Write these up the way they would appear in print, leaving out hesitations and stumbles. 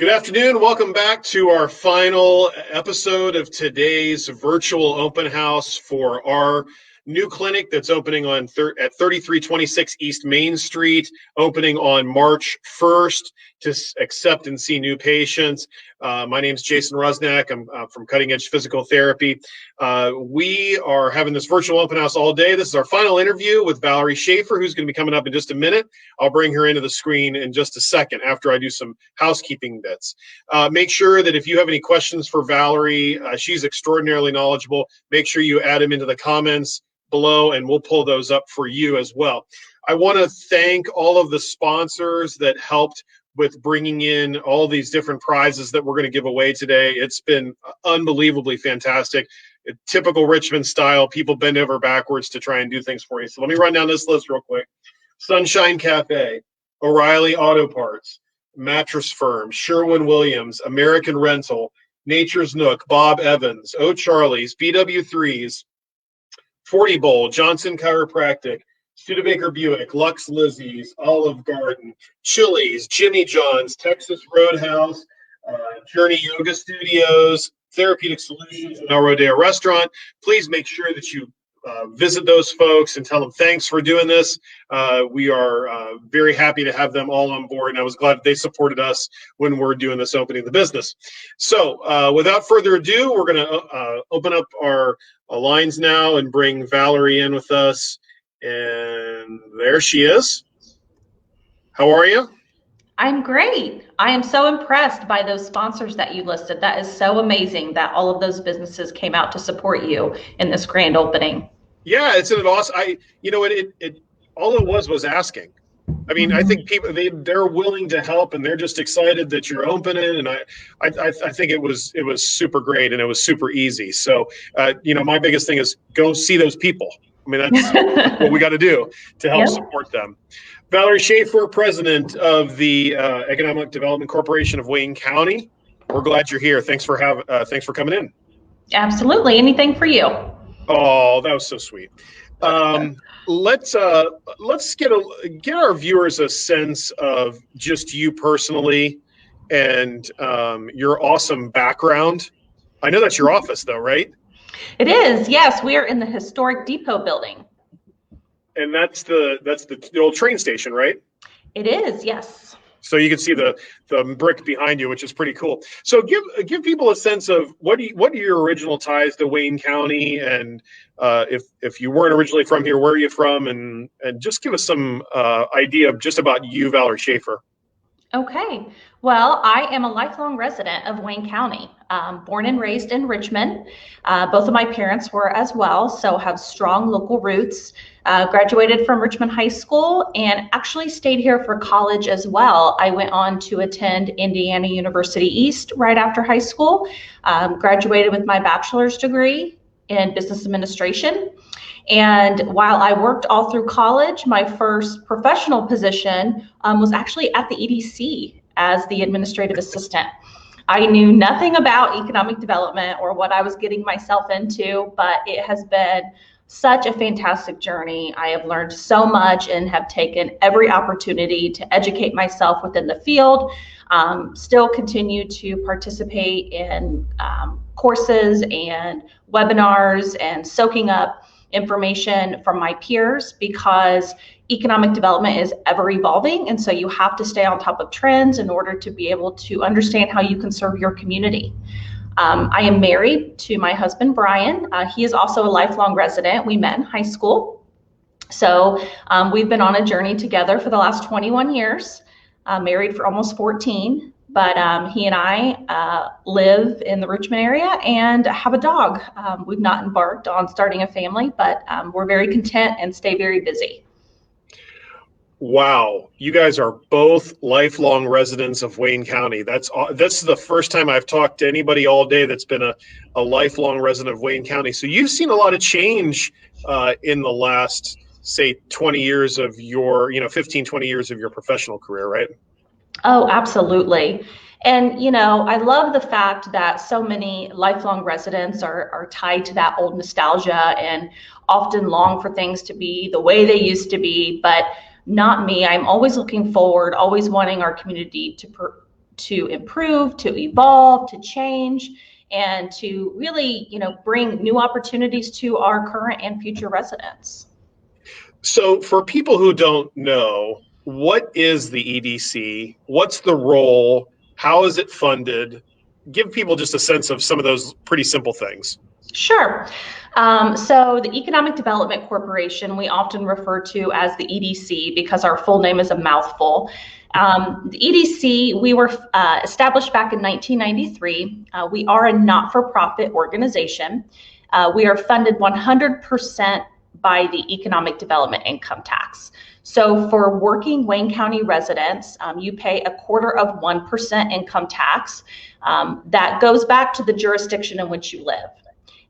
Good afternoon. Welcome back to our final episode of today's virtual open house for our new clinic that's opening on at 3326 East Main Street, opening on March 1st to accept and see new patients. My name is Jason Rusnak. I'm from Cutting Edge Physical Therapy. We are having this virtual open house all day. This is our final interview with Valerie Shaffer, who's going to be coming up in just a minute. I'll bring her into the screen in just a second after I do some housekeeping bits. Make sure that if you have any questions for Valerie, she's extraordinarily knowledgeable. Make sure you add them into the comments below and we'll pull those up for you as well. I want to thank all of the sponsors that helped with bringing in all these different prizes that we're going to give away today. It's been unbelievably fantastic. Typical Richmond style, people bend over backwards to try and do things for you. So let me run down this list real quick. Sunshine Cafe, O'Reilly Auto Parts, Mattress Firm, Sherwin-Williams, American Rental, Nature's Nook, Bob Evans, O'Charlie's, BW3s, 40 Bowl, Johnson Chiropractic, Studebaker Buick, Lux Lizzie's, Olive Garden, Chili's, Jimmy John's, Texas Roadhouse, Journey Yoga Studios, Therapeutic Solutions, and El Rodeo Restaurant. Please make sure that you visit those folks and tell them thanks for doing this. We are very happy to have them all on board, and I was glad they supported us when we're doing this opening the business. So without further ado, we're going to open up our lines now and bring Valerie in with us. And there she is. How are you? I'm great. I am so impressed by those sponsors that you listed. That is so amazing that all of those businesses came out to support you in this grand opening. Yeah, it's an awesome. All it was asking. I mean, I think people they're willing to help and they're just excited that you're opening. And I think it was super great and it was super easy. So my biggest thing is go see those people. I mean, that's what we got to do to help support them. Valerie Shaffer, president of the Economic Development Corporation of Wayne County. We're glad you're here. Thanks for coming in. Absolutely. Anything for you. Oh, that was so sweet. Let's get our viewers a sense of just you personally and your awesome background. I know that's your office, though, right? It is. Yes, we are in the historic depot building. And that's the old train station, right? It is, yes. So you can see the brick behind you, which is pretty cool. So give people a sense of what are your original ties to Wayne County, and if you weren't originally from here, where are you from, and just give us some idea of just about you, Valerie Shaffer. Okay. Well, I am a lifelong resident of Wayne County, born and raised in Richmond. Both of my parents were as well, so have strong local roots. Graduated from Richmond High School and actually stayed here for college as well. I went on to attend Indiana University East right after high school. Graduated with my bachelor's degree in business administration. And while I worked all through college, my first professional position was actually at the EDC as the administrative assistant. I knew nothing about economic development or what I was getting myself into, but it has been such a fantastic journey. I have learned so much and have taken every opportunity to educate myself within the field. Still continue to participate in courses and webinars and soaking up information from my peers, because economic development is ever evolving. And so you have to stay on top of trends in order to be able to understand how you can serve your community. I am married to my husband, Brian. He is also a lifelong resident. We met in high school. So we've been on a journey together for the last 21 years, married for almost 14. But he and I live in the Richmond area and have a dog. We've not embarked on starting a family, but we're very content and stay very busy. Wow, you guys are both lifelong residents of Wayne County. That's the first time I've talked to anybody all day that's been a lifelong resident of Wayne County. So you've seen a lot of change in the last, say, 20 years of your, 15, 20 years of your professional career, right? Oh, absolutely. And, I love the fact that so many lifelong residents are tied to that old nostalgia and often long for things to be the way they used to be, but not me. I'm always looking forward, always wanting our community to improve, to evolve, to change, and to really, bring new opportunities to our current and future residents. So for people who don't know, what is the EDC? What's the role? How is it funded? Give people just a sense of some of those pretty simple things. Sure. So the Economic Development Corporation, we often refer to as the EDC because our full name is a mouthful. The EDC, we were established back in 1993. We are a not-for-profit organization. We are funded 100% by the economic development income tax. So for working Wayne County residents, you pay 1/4% income tax. That goes back to the jurisdiction in which you live.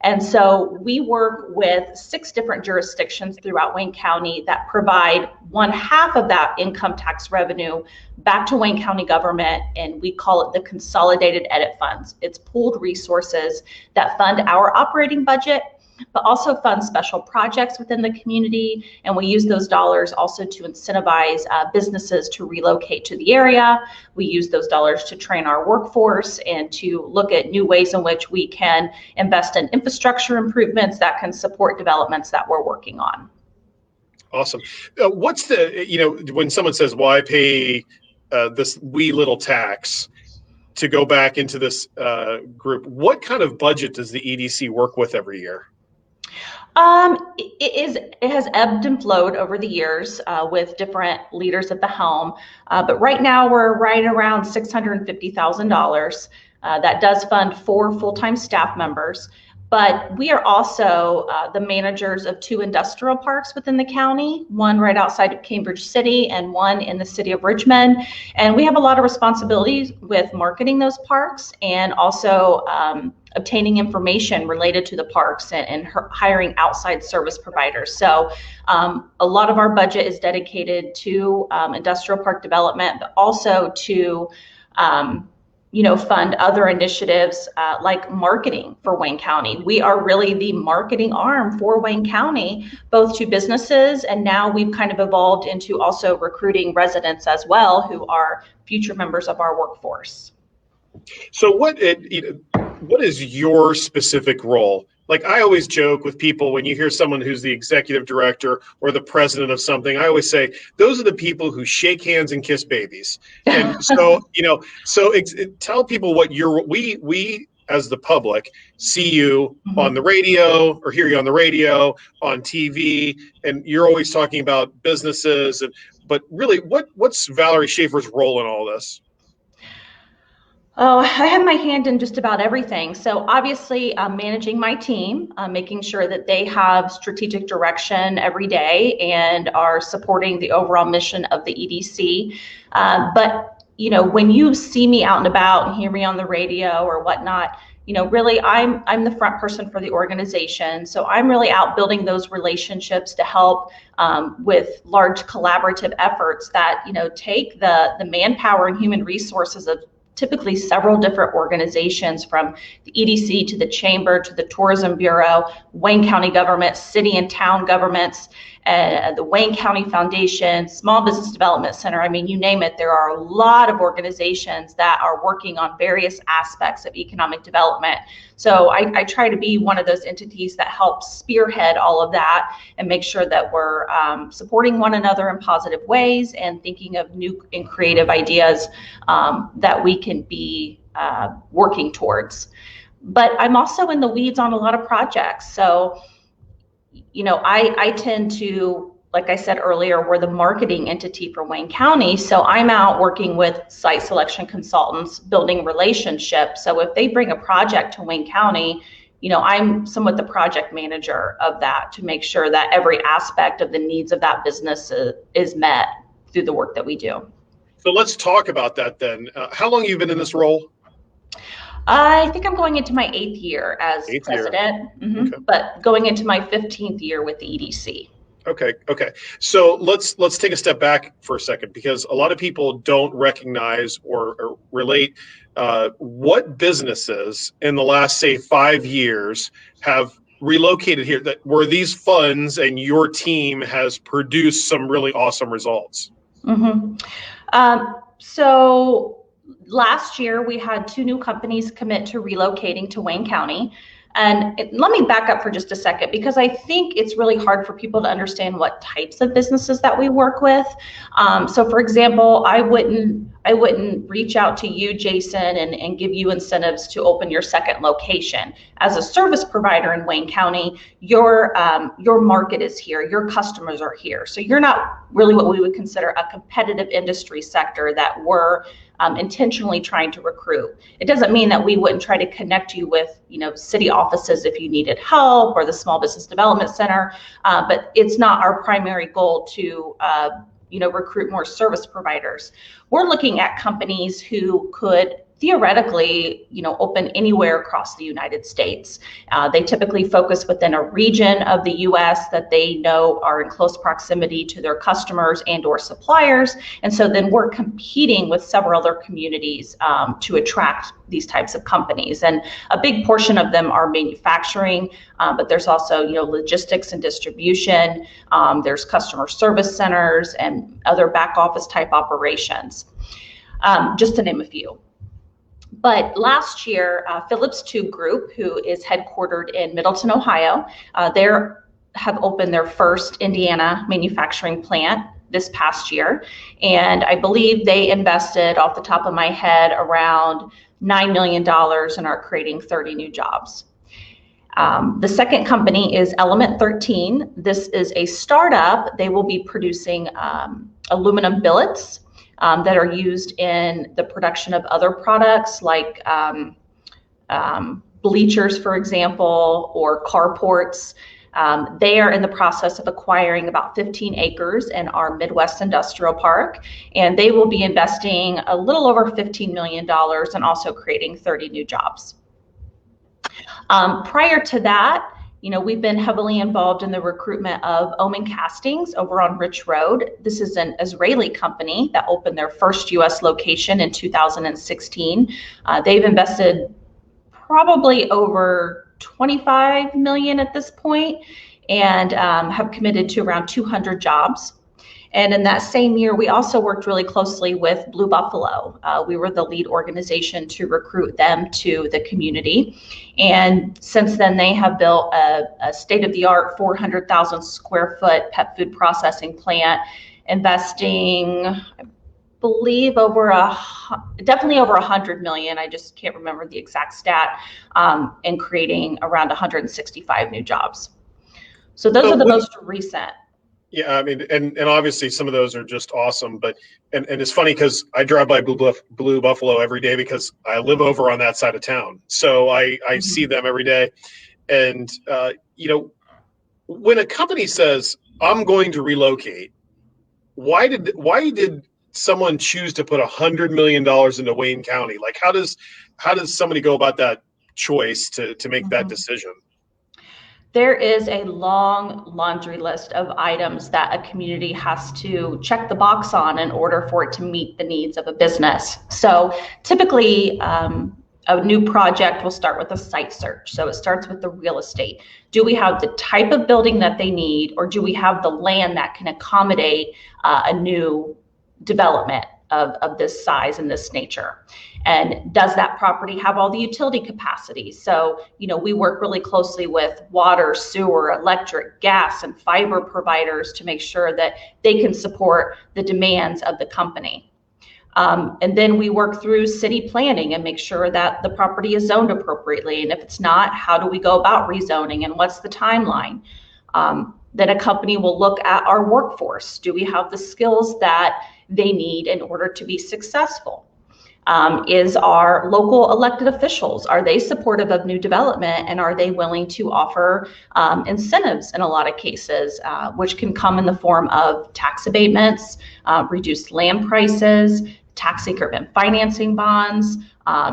And so we work with 6 different jurisdictions throughout Wayne County that provide 1/2 of that income tax revenue back to Wayne County government, and we call it the Consolidated Edit Funds. It's pooled resources that fund our operating budget, but also fund special projects within the community. And we use those dollars also to incentivize businesses to relocate to the area. We use those dollars to train our workforce and to look at new ways in which we can invest in infrastructure improvements that can support developments that we're working on. Awesome. What's the, when someone says, well, I pay this wee little tax to go back into this group, what kind of budget does the EDC work with every year? It has ebbed and flowed over the years with different leaders at the helm, but right now we're right around $650,000. That does fund 4 full-time staff members, but we are also the managers of 2 industrial parks within the county, one right outside of Cambridge City and one in the city of Richmond. And we have a lot of responsibilities with marketing those parks and also obtaining information related to the parks and hiring outside service providers. So a lot of our budget is dedicated to industrial park development, but also to fund other initiatives like marketing for Wayne County. We are really the marketing arm for Wayne County, both to businesses, and now we've kind of evolved into also recruiting residents as well, who are future members of our workforce. So what is your specific role? Like, I always joke with people when you hear someone who's the executive director or the president of something, I always say, those are the people who shake hands and kiss babies. And so, tell people what we as the public see you on the radio or hear you on the radio, on TV, and you're always talking about businesses. But really, what's Valerie Shaffer's role in all this? Oh, I have my hand in just about everything. So obviously managing my team, making sure that they have strategic direction every day and are supporting the overall mission of the EDC. But when you see me out and about and hear me on the radio or whatnot, really I'm the front person for the organization. So I'm really out building those relationships to help with large collaborative efforts that, take the manpower and human resources of typically several different organizations, from the EDC to the Chamber to the Tourism Bureau, Wayne County government, city and town governments, the Wayne County Foundation, Small Business Development Center. I mean, you name it. There are a lot of organizations that are working on various aspects of economic development. So I try to be one of those entities that helps spearhead all of that and make sure that we're supporting one another in positive ways and thinking of new and creative ideas that we can be working towards. But I'm also in the weeds on a lot of projects. So I tend to, like I said earlier, we're the marketing entity for Wayne County. So I'm out working with site selection consultants, building relationships. So if they bring a project to Wayne County, I'm somewhat the project manager of that to make sure that every aspect of the needs of that business is met through the work that we do. So let's talk about that then. How long have you been in this role? I think I'm going into my 8th year as president, Okay. But going into my 15th year with the EDC. Okay. So let's take a step back for a second, because a lot of people don't recognize or relate what businesses in the last, say, 5 years have relocated here, that where these funds and your team has produced some really awesome results. So Last year, we had 2 new companies commit to relocating to Wayne County. And let me back up for just a second, because I think it's really hard for people to understand what types of businesses that we work with. So for example, I wouldn't reach out to you, Jason, and give you incentives to open your second location. As a service provider in Wayne County, your market is here, your customers are here. So you're not really what we would consider a competitive industry sector that we're intentionally trying to recruit. It doesn't mean that we wouldn't try to connect you with, city offices if you needed help, or the Small Business Development Center, but it's not our primary goal to recruit more service providers. We're looking at companies who could theoretically, open anywhere across the United States. They typically focus within a region of the U.S. that they know are in close proximity to their customers and or suppliers. And so then we're competing with several other communities to attract these types of companies. And a big portion of them are manufacturing, but there's also, logistics and distribution. There's customer service centers and other back office type operations, just to name a few. But last year, Phillips Tube Group, who is headquartered in Middleton, Ohio, they have opened their first Indiana manufacturing plant this past year. And I believe they invested, off the top of my head, around $9 million and are creating 30 new jobs. The second company is Element 13. This is a startup. They will be producing aluminum billets that are used in the production of other products like bleachers, for example, or carports. They are in the process of acquiring about 15 acres in our Midwest Industrial Park, and they will be investing a little over $15 million and also creating 30 new jobs. Prior to that, we've been heavily involved in the recruitment of Omen Castings over on Rich Road. This is an Israeli company that opened their first U.S. location in 2016. They've invested probably over $25 million at this point and have committed to around 200 jobs. And in that same year, we also worked really closely with Blue Buffalo. We were the lead organization to recruit them to the community. And since then, they have built a state-of-the-art 400,000 square foot pet food processing plant, investing, I believe, definitely over 100 million. I just can't remember the exact stat, and creating around 165 new jobs. So those are the most recent. Yeah, I mean, and obviously some of those are just awesome, but and it's funny because I drive by Blue Buffalo every day because I live over on that side of town, so I see them every day, and when a company says I'm going to relocate, why did someone choose to put $100 million into Wayne County? Like, how does somebody go about that choice to make that decision? There is a long laundry list of items that a community has to check the box on in order for it to meet the needs of a business. So typically, a new project will start with a site search. So it starts with the real estate. Do we have the type of building that they need, or do we have the land that can accommodate a new development of this size and this nature? And does that property have all the utility capacity? So, we work really closely with water, sewer, electric, gas, and fiber providers to make sure that they can support the demands of the company. And then we work through city planning and make sure that the property is zoned appropriately. And if it's not, how do we go about rezoning and what's the timeline? Then a company will look at our workforce. Do we have the skills that they need in order to be successful? Is our local elected officials, are they supportive of new development, and are they willing to offer incentives in a lot of cases, which can come in the form of tax abatements, reduced land prices, tax increment financing bonds,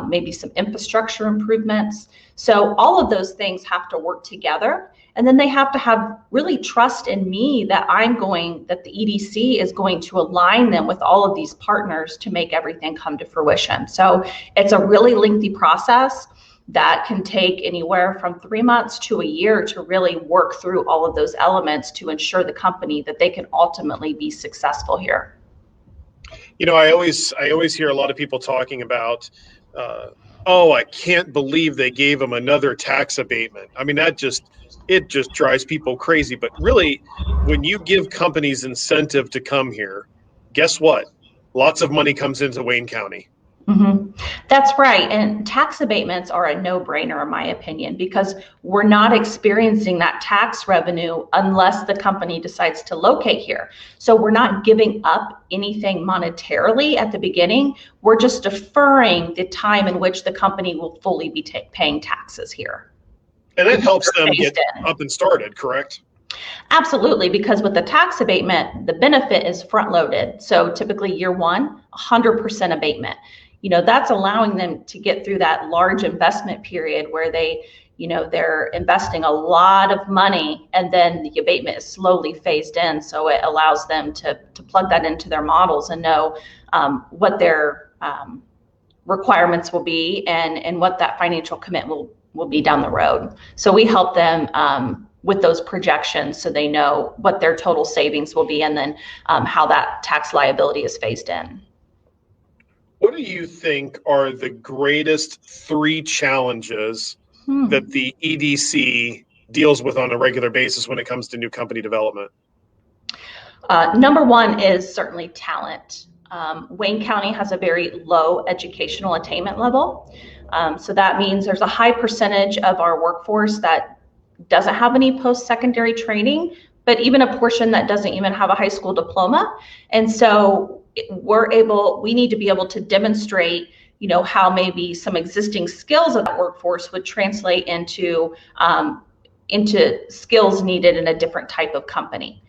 maybe some infrastructure improvements. So all of those things have to work together. And then they have to have really trust in me that the EDC is going to align them with all of these partners to make everything come to fruition. So it's a really lengthy process that can take anywhere from 3 months to a year to really work through all of those elements to ensure the company that they can ultimately be successful here. I always hear a lot of people talking about, oh, I can't believe they gave them another tax abatement. I mean, it just drives people crazy. But really, when you give companies incentive to come here, guess what? Lots of money comes into Wayne County. Mm-hmm. That's right. And tax abatements are a no-brainer, in my opinion, because we're not experiencing that tax revenue unless the company decides to locate here. So we're not giving up anything monetarily at the beginning. We're just deferring the time in which the company will fully be paying taxes here. And that helps them get up and started, correct? Absolutely, because with the tax abatement, the benefit is front loaded. So typically year one, 100% abatement. That's allowing them to get through that large investment period where they're investing a lot of money, and then the abatement is slowly phased in. So it allows them to plug that into their models and know what their requirements will be and what that financial commitment will be down the road. So we help them with those projections so they know what their total savings will be, and then how that tax liability is phased in. What do you think are the greatest 3 challenges that the EDC deals with on a regular basis when it comes to new company development? Number one is certainly talent. Wayne County has a very low educational attainment level. So that means there's a high percentage of our workforce that doesn't have any post-secondary training, but even a portion that doesn't even have a high school diploma. And so we need to be able to demonstrate, how maybe some existing skills of that workforce would translate into skills needed in a different type of company.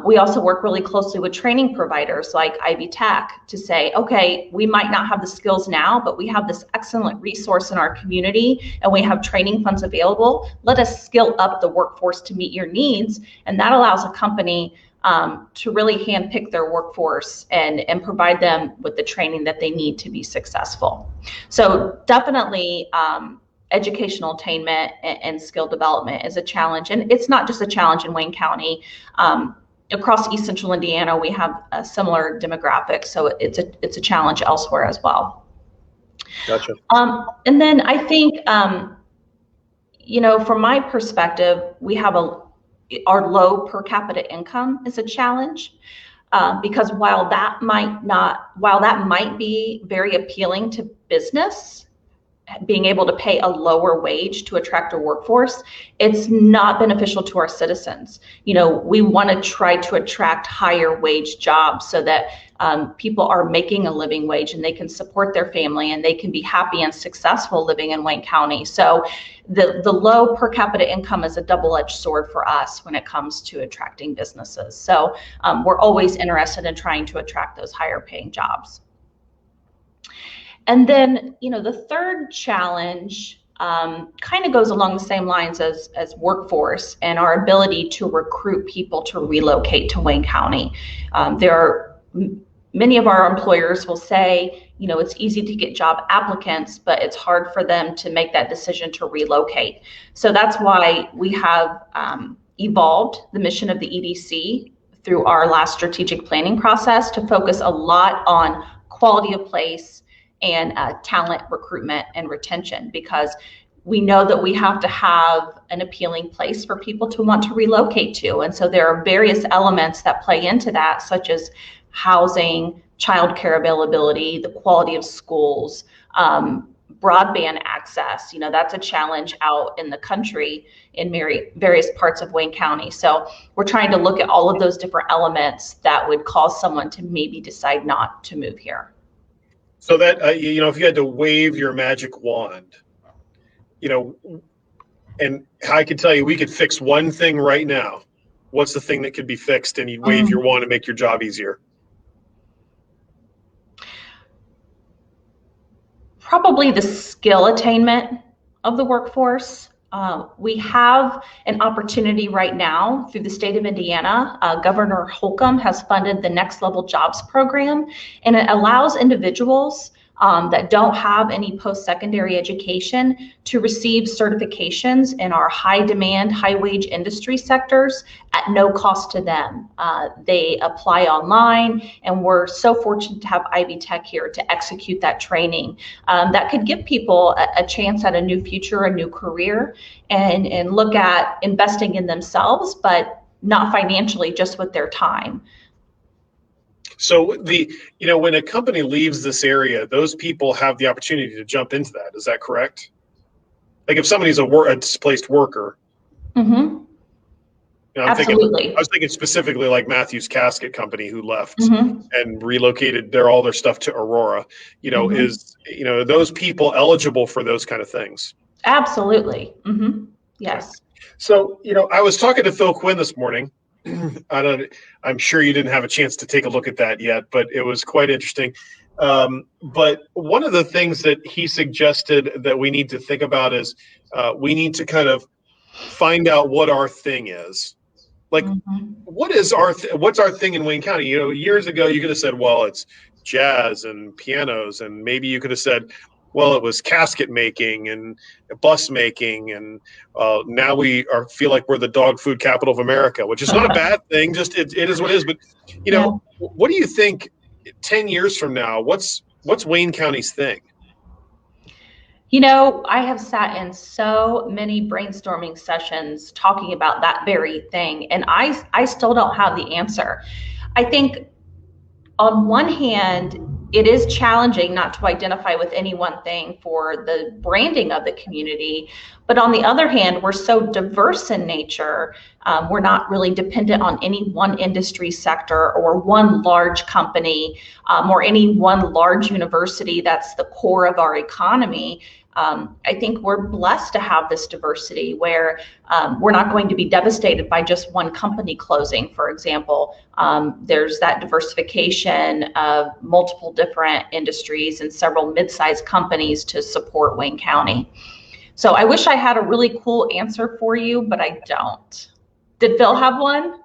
We also work really closely with training providers like Ivy Tech to say, okay, we might not have the skills now, but we have this excellent resource in our community and we have training funds available. Let us skill up the workforce to meet your needs. And that allows a company to really handpick their workforce and provide them with the training that they need to be successful. So definitely educational attainment and skill development is a challenge. And it's not just a challenge in Wayne County. Across East Central Indiana, we have a similar demographic. So it's a challenge elsewhere as well. Gotcha. And then I think, from my perspective, we have our low per capita income is a challenge, because while that might be very appealing to business, being able to pay a lower wage to attract a workforce, it's not beneficial to our citizens. We want to try to attract higher wage jobs so that people are making a living wage and they can support their family and they can be happy and successful living in Wayne County. So the low per capita income is a double-edged sword for us when it comes to attracting businesses. So we're always interested in trying to attract those higher paying jobs. And then, the third challenge kind of goes along the same lines as workforce and our ability to recruit people to relocate to Wayne County. Many of our employers will say, it's easy to get job applicants, but it's hard for them to make that decision to relocate. So that's why we have evolved the mission of the EDC through our last strategic planning process to focus a lot on quality of place and talent recruitment and retention, because we know that we have to have an appealing place for people to want to relocate to. And so there are various elements that play into that, such as housing, childcare availability, the quality of schools, broadband access. That's a challenge out in the country in various parts of Wayne County. So we're trying to look at all of those different elements that would cause someone to maybe decide not to move here. So that, if you had to wave your magic wand, and I could tell you we could fix one thing right now, what's the thing that could be fixed and you'd wave your wand and make your job easier? Probably the skill attainment of the workforce. We have an opportunity right now through the state of Indiana. Governor Holcomb has funded the Next Level Jobs program, and it allows individuals that don't have any post-secondary education to receive certifications in our high-demand, high-wage industry sectors at no cost to them. They apply online, and we're so fortunate to have Ivy Tech here to execute that training that could give people a chance at a new future, a new career, and look at investing in themselves, but not financially, just with their time. So when a company leaves this area, those people have the opportunity to jump into that. Is that correct? Like if somebody's a displaced worker. Mm-hmm. I was thinking specifically like Matthews Casket Company, who left and relocated all their stuff to Aurora. Is those people eligible for those kind of things? Absolutely. Yes. Okay. So I was talking to Phil Quinn this morning. I'm sure you didn't have a chance to take a look at that yet, but it was quite interesting. But one of the things that he suggested that we need to think about is we need to kind of find out what our thing is. Like, what's our thing in Wayne County? Years ago, you could have said, well, it's jazz and pianos, and maybe you could have said, well, it was casket making and bus making, and now we feel like we're the dog food capital of America, which is not a bad thing. Just it is what it is. But what do you think 10 years from now? What's Wayne County's thing? I have sat in so many brainstorming sessions talking about that very thing, and I still don't have the answer. I think on one hand, it is challenging not to identify with any one thing for the branding of the community. But on the other hand, we're so diverse in nature. We're not really dependent on any one industry sector or one large company or any one large university that's the core of our economy. I think we're blessed to have this diversity where we're not going to be devastated by just one company closing, for example. There's that diversification of multiple different industries and several mid-sized companies to support Wayne County. So I wish I had a really cool answer for you, but I don't. Did Phil have one?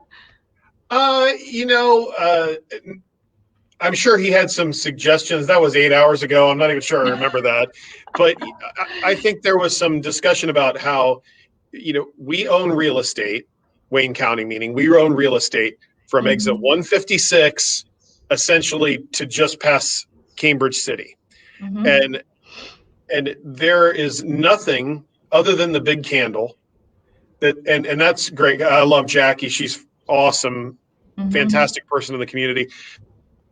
I'm sure he had some suggestions. That was 8 hours ago. I'm not even sure I remember that. But I think there was some discussion about how, we own real estate, Wayne County, meaning we own real estate from exit 156, essentially to just past Cambridge City. And there is nothing other than the big candle and that's great. I love Jackie. She's awesome, fantastic person in the community.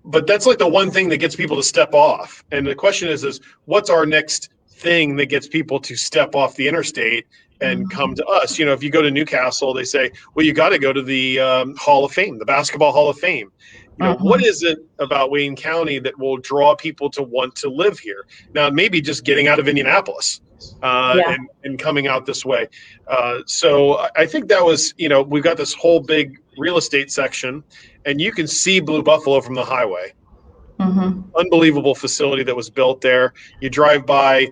But that's like the one thing that gets people to step off. And the question is what's our next thing that gets people to step off the interstate and come to us? If you go to Newcastle, they say, well, you got to go to the Hall of Fame, the Basketball Hall of Fame. What is it about Wayne County that will draw people to want to live here? Now, maybe just getting out of Indianapolis and coming out this way. So I think that was, we've got this whole big real estate section, and you can see Blue Buffalo from the highway. Unbelievable facility that was built there. You drive by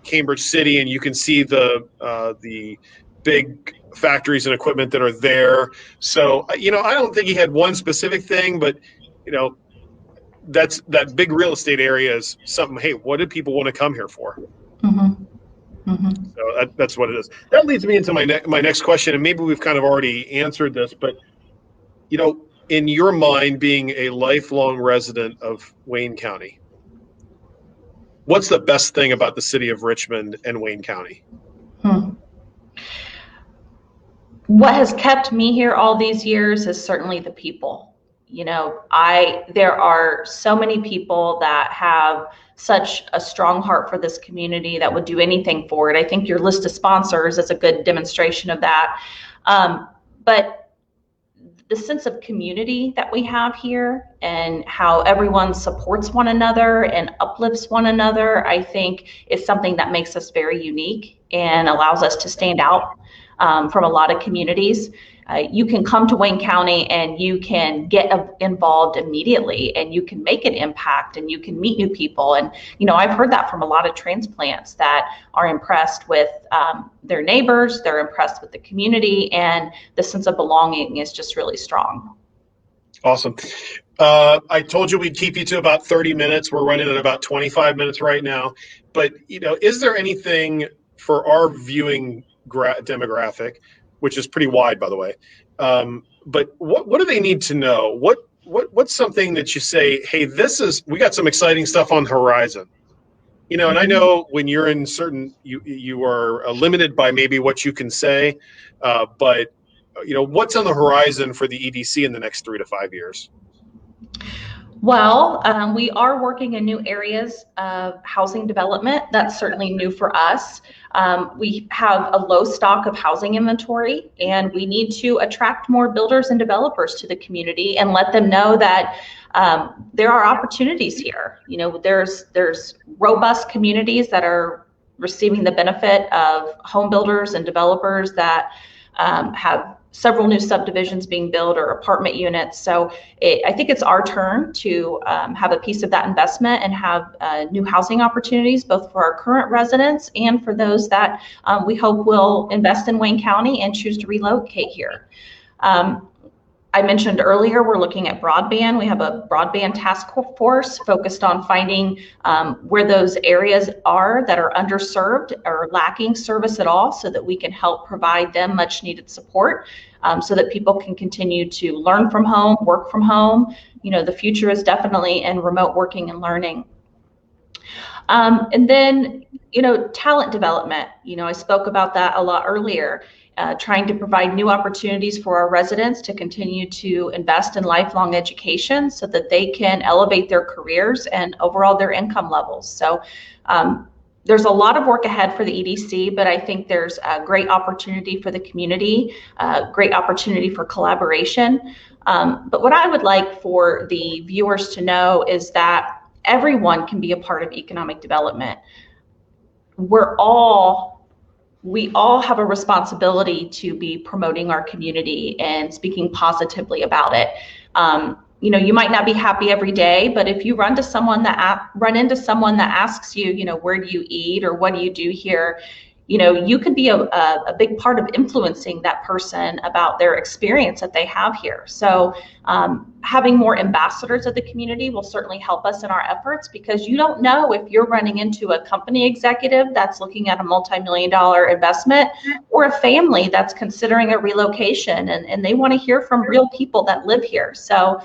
Cambridge City, and you can see the big factories and equipment that are there. So, I don't think he had one specific thing, but, that big real estate area is something, hey, what do people want to come here for? So that's what it is. That leads me into my next question, and maybe we've kind of already answered this, but, in your mind, being a lifelong resident of Wayne County, what's the best thing about the city of Richmond and Wayne County? What has kept me here all these years is certainly the people. There are so many people that have such a strong heart for this community that would do anything for it. I think your list of sponsors is a good demonstration of that. But the sense of community that we have here and how everyone supports one another and uplifts one another, I think is something that makes us very unique and allows us to stand out from a lot of communities. You can come to Wayne County and you can get involved immediately and you can make an impact and you can meet new people. And, I've heard that from a lot of transplants that are impressed with their neighbors, they're impressed with the community, and the sense of belonging is just really strong. Awesome. I told you we'd keep you to about 30 minutes. We're running at about 25 minutes right now. But, is there anything for our viewing demographic, which is pretty wide, by the way? But what do they need to know? What's something that you say, hey, we got some exciting stuff on the horizon? And I know when you're in you are limited by maybe what you can say, but what's on the horizon for the EDC in the next 3 to 5 years? Well, we are working in new areas of housing development. That's certainly new for us. We have a low stock of housing inventory, and we need to attract more builders and developers to the community and let them know that there are opportunities here. There's robust communities that are receiving the benefit of home builders and developers that have several new subdivisions being built or apartment units. So I think it's our turn to have a piece of that investment and have new housing opportunities, both for our current residents and for those that we hope will invest in Wayne County and choose to relocate here. I mentioned earlier, we're looking at broadband. We have a broadband task force focused on finding where those areas are that are underserved or lacking service at all, so that we can help provide them much needed support, so that people can continue to learn from home, work from home. The future is definitely in remote working and learning. And then, talent development. I spoke about that a lot earlier. Trying to provide new opportunities for our residents to continue to invest in lifelong education so that they can elevate their careers and overall their income levels. So there's a lot of work ahead for the EDC, but I think there's a great opportunity for the community, great opportunity for collaboration. But what I would like for the viewers to know is that everyone can be a part of economic development. We all have a responsibility to be promoting our community and speaking positively about it. You might not be happy every day, but if you run into someone that asks you, where do you eat or what do you do here, you could be a big part of influencing that person about their experience that they have here. So having more ambassadors of the community will certainly help us in our efforts, because you don't know if you're running into a company executive that's looking at a multi-million-dollar investment, or a family that's considering a relocation and they want to hear from real people that live here. So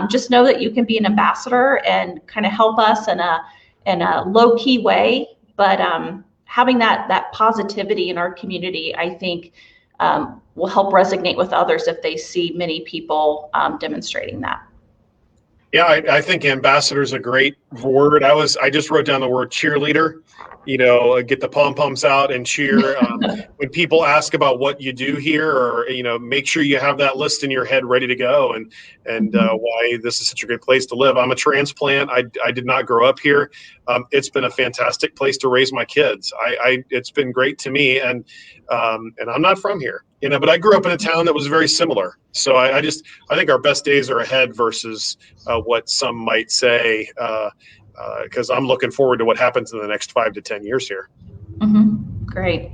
just know that you can be an ambassador and kind of help us in a low-key way, but having that positivity in our community, I think, will help resonate with others if they see many people demonstrating that. Yeah, I think ambassador is a great word. I just wrote down the word cheerleader. Get the pom poms out and cheer when people ask about what you do here, or make sure you have that list in your head ready to go, and why this is such a good place to live. I'm a transplant. I did not grow up here. It's been a fantastic place to raise my kids. It's been great to me, and I'm not from here, but I grew up in a town that was very similar. So I think our best days are ahead versus what some might say, because I'm looking forward to what happens in the next 5 to 10 years here. Mm-hmm. Great.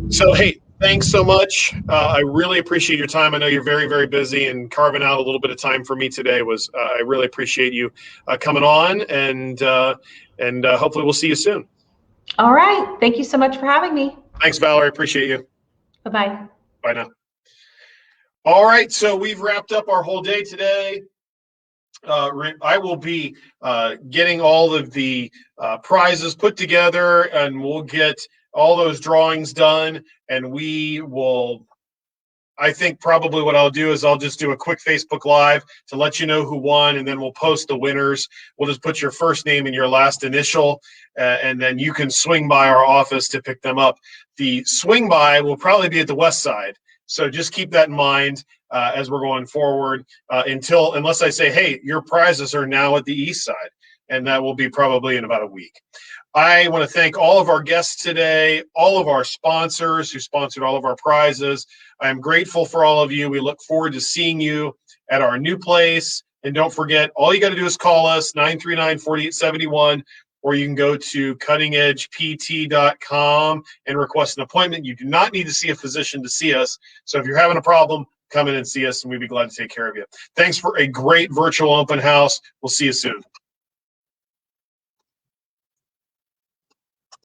So, hey, thanks so much. I really appreciate your time. I know you're very, very busy, and carving out a little bit of time for me today was, I really appreciate you coming on, and hopefully we'll see you soon. All right. Thank you so much for having me. Thanks, Valerie. Appreciate you. Bye-bye. Bye now. All right. So we've wrapped up our whole day today. I will be getting all of the prizes put together, and we'll get all those drawings done, and we will, I think probably what I'll do is I'll just do a quick Facebook Live to let you know who won, and then we'll post the winners. We'll just put your first name and your last initial, and then you can swing by our office to pick them up. The swing by will probably be at the west side, so just keep that in mind as we're going forward, unless I say, hey, your prizes are now at the east side, and that will be probably in about a week. I want to thank all of our guests today, all of our sponsors who sponsored all of our prizes. I'm grateful for all of you. We look forward to seeing you at our new place. And don't forget, all you got to do is call us, 939-4871, or you can go to cuttingedgept.com and request an appointment. You do not need to see a physician to see us. So if you're having a problem, come in and see us, and we'd be glad to take care of you. Thanks for a great virtual open house. We'll see you soon.